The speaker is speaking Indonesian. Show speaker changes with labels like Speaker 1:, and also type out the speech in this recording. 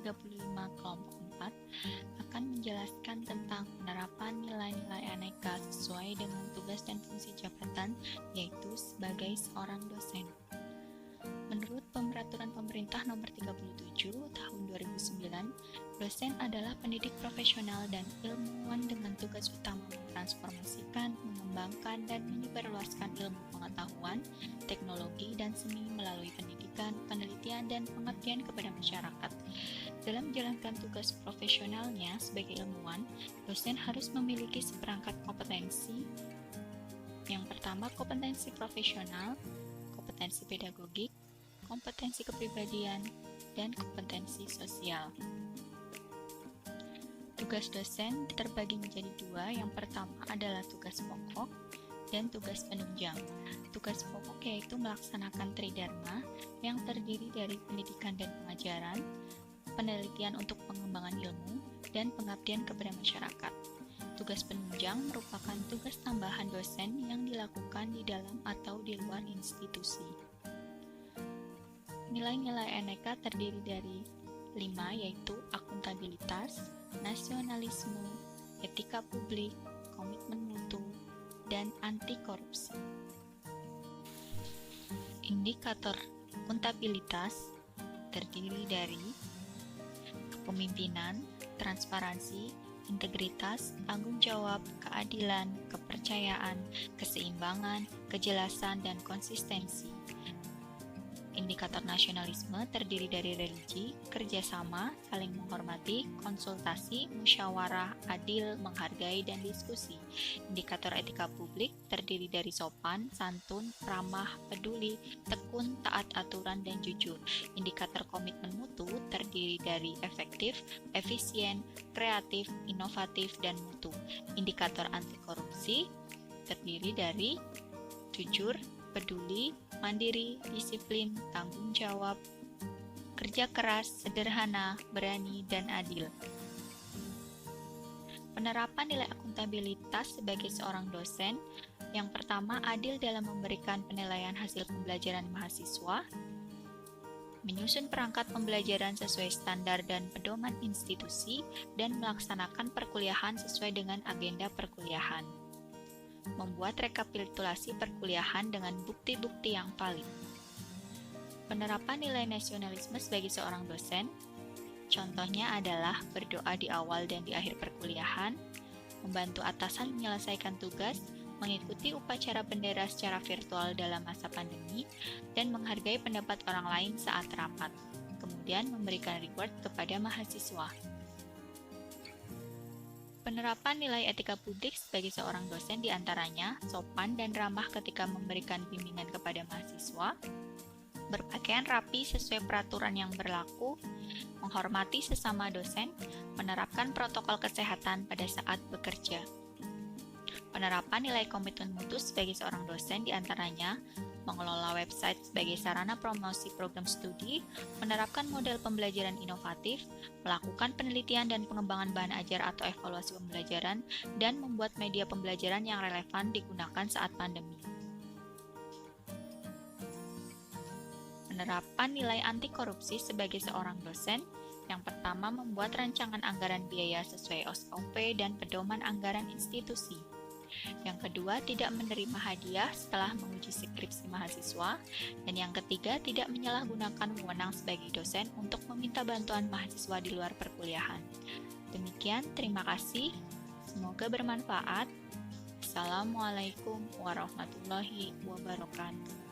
Speaker 1: 35 kelompok 4 akan menjelaskan tentang penerapan nilai-nilai aneka sesuai dengan tugas dan fungsi jabatan, yaitu sebagai seorang dosen. Menurut Peraturan Pemerintah Nomor 37 Tahun 2009, dosen adalah pendidik profesional dan ilmuwan dengan tugas utama mentransformasikan, mengembangkan, dan menyebarluaskan ilmu pengetahuan, teknologi, dan seni melalui pendidikan, penelitian, dan pengabdian kepada masyarakat. Dalam menjalankan tugas profesionalnya sebagai ilmuwan, dosen harus memiliki seperangkat kompetensi. Yang pertama, kompetensi profesional, kompetensi pedagogik, kompetensi kepribadian, dan kompetensi sosial. Tugas dosen terbagi menjadi dua. Yang pertama adalah tugas pokok dan tugas penunjang. Tugas pokok yaitu melaksanakan tridharma yang terdiri dari pendidikan dan pengajaran, penelitian untuk pengembangan ilmu, dan pengabdian kepada masyarakat. Tugas penunjang merupakan tugas tambahan dosen yang dilakukan di dalam atau di luar institusi. Nilai-nilai aneka terdiri dari 5, yaitu akuntabilitas, nasionalisme, etika publik, komitmen mutu, dan anti korupsi. Indikator akuntabilitas terdiri dari kepemimpinan, transparansi, integritas, tanggung jawab, keadilan, kepercayaan, keseimbangan, kejelasan, dan konsistensi. Indikator nasionalisme terdiri dari religi, kerjasama, saling menghormati, konsultasi, musyawarah, adil, menghargai, dan diskusi. Indikator etika publik terdiri dari sopan, santun, ramah, peduli, tekun, taat aturan, dan jujur. Indikator komitmen mutu terdiri dari efektif, efisien, kreatif, inovatif, dan mutu. Indikator anti korupsi terdiri dari jujur, peduli, mandiri, disiplin, tanggung jawab, kerja keras, sederhana, berani, dan adil. Penerapan nilai akuntabilitas sebagai seorang dosen, yang pertama adil dalam memberikan penilaian hasil pembelajaran mahasiswa, menyusun perangkat pembelajaran sesuai standar dan pedoman institusi, dan melaksanakan perkuliahan sesuai dengan agenda perkuliahan. Membuat rekapitulasi perkuliahan dengan bukti-bukti yang valid. Penerapan nilai nasionalisme sebagai seorang dosen, contohnya adalah berdoa di awal dan di akhir perkuliahan, membantu atasan menyelesaikan tugas, mengikuti upacara bendera secara virtual dalam masa pandemi, dan menghargai pendapat orang lain saat rapat, kemudian memberikan reward kepada mahasiswa. Penerapan nilai etika publik sebagai seorang dosen diantaranya sopan dan ramah ketika memberikan bimbingan kepada mahasiswa, berpakaian rapi sesuai peraturan yang berlaku, menghormati sesama dosen, menerapkan protokol kesehatan pada saat bekerja. Penerapan nilai komitmen mutu sebagai seorang dosen diantaranya mengelola website sebagai sarana promosi program studi, menerapkan model pembelajaran inovatif, melakukan penelitian dan pengembangan bahan ajar atau evaluasi pembelajaran, dan membuat media pembelajaran yang relevan digunakan saat pandemi. Penerapan nilai anti korupsi sebagai seorang dosen, yang pertama membuat rancangan anggaran biaya sesuai SOP dan pedoman anggaran institusi. Yang kedua, tidak menerima hadiah setelah menguji skripsi mahasiswa. Dan yang ketiga, tidak menyalahgunakan wewenang sebagai dosen untuk meminta bantuan mahasiswa di luar perkuliahan. Demikian, terima kasih. Semoga bermanfaat. Assalamualaikum warahmatullahi wabarakatuh.